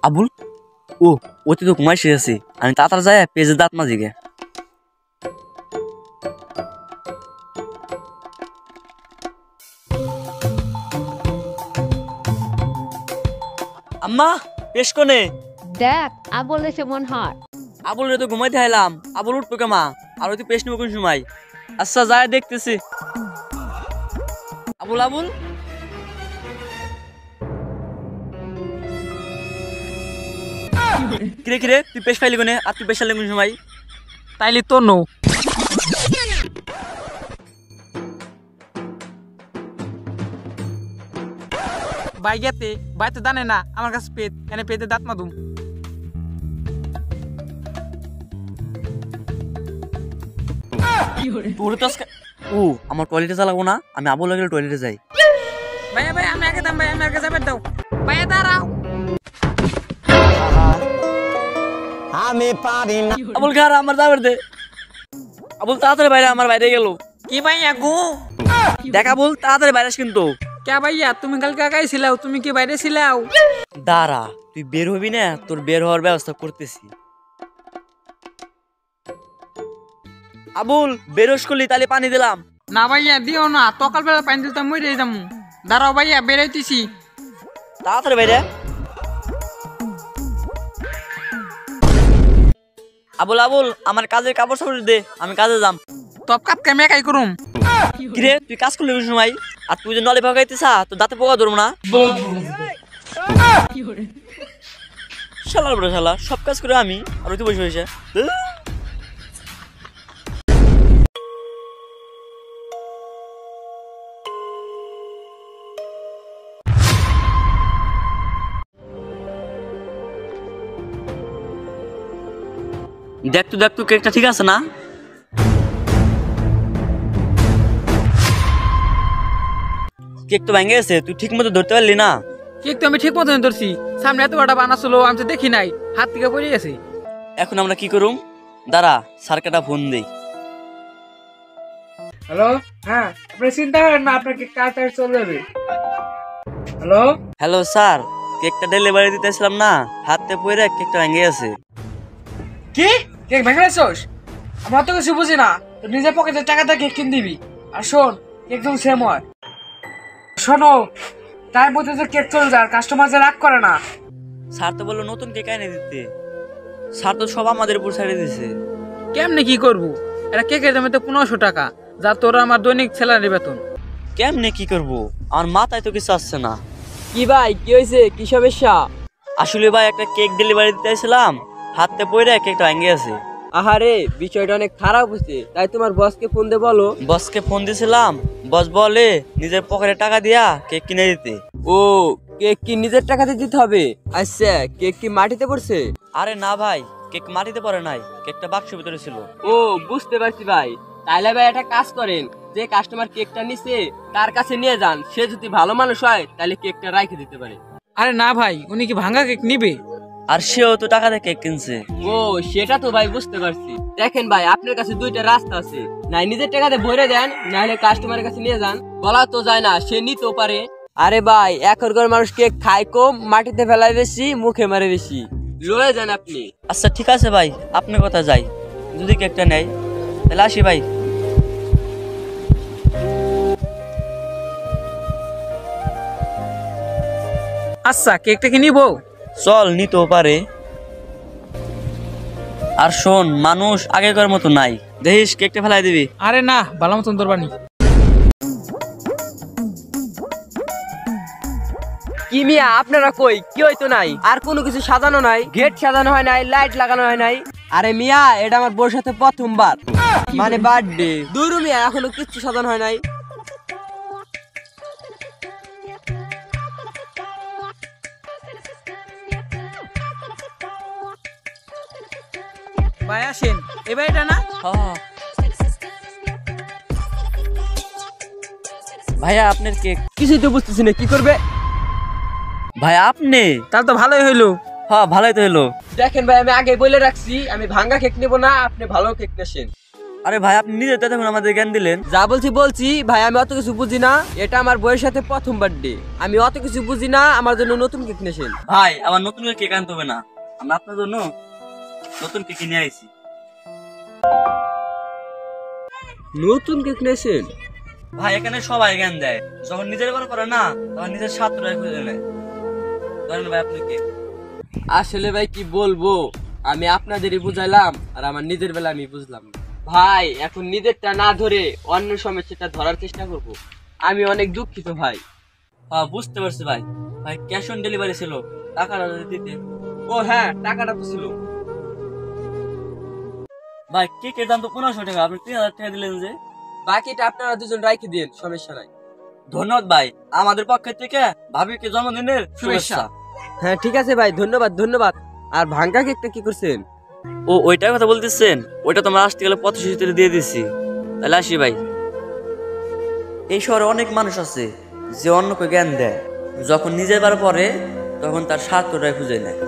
আবুল ও ওতে তো ঘুমাই শেষে আমি তাড়াতাড়ি যাই পেজে দাঁত মাজিকে। আম্মা পেশ কোনে? দেখ আবুল এসে মন হয়। আবুল রে তো ঘুমাইতে আইলাম, আবুল উঠবো কেমা আর ওই পেশ নেবো কোন সময়? আচ্ছা যায় দেখতেছি। আবুল আবুল কিরে কিরে তুই পেশ পাইলি কোনে আর তুই পেশ কোন সময়? তাইলে তো নো বাইগাতে বাইতে জানে না আমার কাছে পেট এনে পেটে দাঁত মাদুম। ও আমার টয়লেটে চালাবো না, আমি আবুল লাগলে টয়লেটে যাই। ভাইয়া ভাই আমি আগে দাম ভাই আমি আগে যাবে দাও ভাইয়া দাঁড়াও। আমি পারি না। আবুল খার আমার যাবে দে। আবুল তাড়াতাড়ি বাইরে, আমার বাইরে গেল। কি ভাইয়া গো? দেখ আবুল তাড়াতাড়ি বাইরে কিন্তু। কে ভাইয়া তুমি কালকে একাই ছিলাও, তুমি কি বাইরে ছিলাও? দাঁড়া তুই বের হবি না, তোর বের হওয়ার ব্যবস্থা করতেছি। আবুল বেরোস করলি তাহলে পানি দিলাম। না ভাইয়া দিও না, সকাল বেলা পানি দিতাম মরে যাম। দাঁড়াও ভাইয়া বেরোইতেছি। তাড়াতাড়ি বাইরে। আবুল আবুল আমার কাজের কাপড় সাপড় দে, আমি কাজে যাম। তপ কাপ কেমে একাই করুম। কিরে তুই কাজ করলি কোন সময়? আর তুই যে নলে ভাগাইতেছা তোর দাঁতে পোকা ধরবো না? শালার বড় শালা সব কাজ করে আমি আর ওই তো বসে বসে। দেখ তো কেকটা ঠিক আছে না? কেক তো ভেঙে গেছে, তুই ঠিক মতো ধরতে পারলি না। কেক তো আমি ঠিক মতো ধরছি, সামনে এত বড় বানাছিল আমি তো দেখি নাই, হাত থেকে পড়ে গেছে। এখন আমরা কি করুম? দাঁড়া স্যারকেটা ফোন দেই। হ্যালো, হ্যাঁ আপনি চিন্তা করেন না, আপনার কেক তাড়াতাড়ি চলে যাবে। হ্যালো হ্যালো স্যার, কেকটা ডেলিভারি দিতেছিলাম না, হাতে পড়ে কেকটা ভেঙে গেছে। কি কেক ভেঙে গেছস? আমরা তো কিছু বুঝি না, তো নিজের পকেটে টাকা দিয়ে কেক কিনে দিবি। আর শোন কেক তো সেম হয়। শোনো তাই বলতে যে কেক চলে যায়, কাস্টমার যে রাগ করে না। স্যার তো বললো নতুন কেক এনে দিতে। স্যার তো সব আমাদের উপর ছেড়ে দিছে। কেমনে কি করবো? এটা কেকের দামে তো 1500 টাকা, যা তোরা আমার দৈনিক স্যালারি বেতন। কেমনে কি করব? আমার মাথায় তো কিছু আসছে না। কি ভাই কি হয়েছে, কি সমস্যা? আসলে ভাই একটা কেক ডেলিভারি দিতেছিলাম, হাতে পড়ে কেকটা ভেঙে গেছে। আহারে বিষয়টা অনেক খারাপ হচ্ছে, তাই তোমার বসকে ফোন দে বলো। বসকে ফোন দিয়েছিলাম, বস বলে নিজের পকেটে টাকা দিয়া কেক কিনে দিতে। ও কেক কি নিজের টাকাতে দিতে হবে? আচ্ছা কেক কি মাটিতে পড়ছে? আরে না ভাই, কেক মাটিতে পড়ে নাই, কেকটা বাক্সের ভিতরে ছিল। ও বুঝতে পারছি ভাই, তাইলে ভাই একটা কাজ করেন, যে কাস্টমার কেকটা নিছে তার কাছে নিয়ে যান, সে যদি ভালো মানুষ হয় তাহলে কেকটা রাখে দিতে পারে। আরে না ভাই, উনি কি ভাঙা কেক নিবে? আর সেও তো টাকা দিয়ে কেক কিনছে। ও সেটা তো ভাই বুঝতে পারছি। দেখেন ভাই আপনার কাছে দুইটা রাস্তা আছে, নাই নিজের টাকাতে ভরে দেন, নাহলে কাস্টমারের কাছে নিয়ে যান। বলা তো যায় না, সে নিতেও পারে। আরে ভাই এখনকার মানুষ কেক খায় কম, মাটিতে ফেলায় বেশি, মুখে মারে বেশি। লয়ে যান আপনি। আচ্ছা ঠিক আছে ভাই, আপনার কথা যাই, যদি কেকটা নেয় তাহলে আসি ভাই। আচ্ছা কেকটা কি নিবো? চল নিতেও পারে। আর শোন মানুষ আগেকার মতো নাই, দেখিস কেকটা ফেলাই দিবি। আরে না ভালো মতন দরবানি। কি মিয়া আপনারা কই, কি হইতো নাই? আর কোনো কিছু সাজানো নাই, গেট সাজানো হয় নাই, লাইট লাগানো হয় নাই। আরে মিয়া এটা আমার বউর সাথে প্রথমবার, মানে বার্থডে। দূর মিয়া এখনো কিচ্ছু সাজানো হয় নাই। ভাই আসেন, এবার এটা না ভাইয়া আপনার কেক। কিছুই তো বুঝতেছি না, কি করবে? ভাই আপনি? তাহলে তো ভালোই হইলো। হ্যাঁ ভালোই তো হলো। দেখেন ভাই আমি আগে বলে রাখছি, আমি ভাঙ্গা কেক নেবো না, আপনি ভালো কেক নেছেন। আরে ভাই আপনি নিজে তো দেখুন আমাদের জ্ঞান দিলেন। যা বলছি বলছি ভাই, আমি অত কিছু বুঝি না। এটা আমার বইয়ের সাথে প্রথম বার্থডে, আমি অত কিছু বুঝি না। আমার জন্য নতুন কেক নিয়েছেন। ভাই আমার নতুন করে কেক আনতে হবে না, আমরা আপনার জন্য নতুন কেক নিয়ে আইছি। নতুন কেক নিয়েছেন? ভাই এখানে সবাই জ্ঞান দেয়, যখন নিজের বার করে না তখন নিজের ছাত্ররাই খুঁজে নেয়। ধরেন ভাই আপনি কে। আসলে ভাই কি বলবো, আমি আপনাদেরই বুঝাইলাম আর আমার নিজের বেলা আমি বুঝলাম না। ভাই এখন নিজেরটা না ধরে অন্য সমস্যাটা ধরার চেষ্টা করব। আমি অনেক দুঃখিত ভাই। হ্যাঁ বুঝতে পারছি ভাই। ভাই ক্যাশ অন ডেলিভারি ছিল, টাকাটা যদি দিতেন। ও হ্যাঁ, টাকাটা তো ছিল। ভাই কেকের দাম তো 1500 টাকা, আপনি 3000 টাকা দিলেন যে। বাকিটা আপনারা দুজন রাখি দিন, সমস্যা নাই। ধন্যবাদ ভাই, আমাদের পক্ষ থেকে ভাবিকে জন্মদিনের শুভেচ্ছা। হ্যাঁ ঠিক আছে ভাই, ধন্যবাদ ধন্যবাদ। আর ভাঙ্গা কেকটা কি করছেন? ও ওইটার কথা বলতেছেন? ওইটা তোমরা আসতে গেলে প্রতিশ্রুতি দিয়ে দিছি। তাহলে আসি ভাই। এই শহরে অনেক মানুষ আছে যে অন্যকে জ্ঞান দেয়, যখন নিজের বার পরে তখন তার স্বার্থটাই খুঁজে নেয়।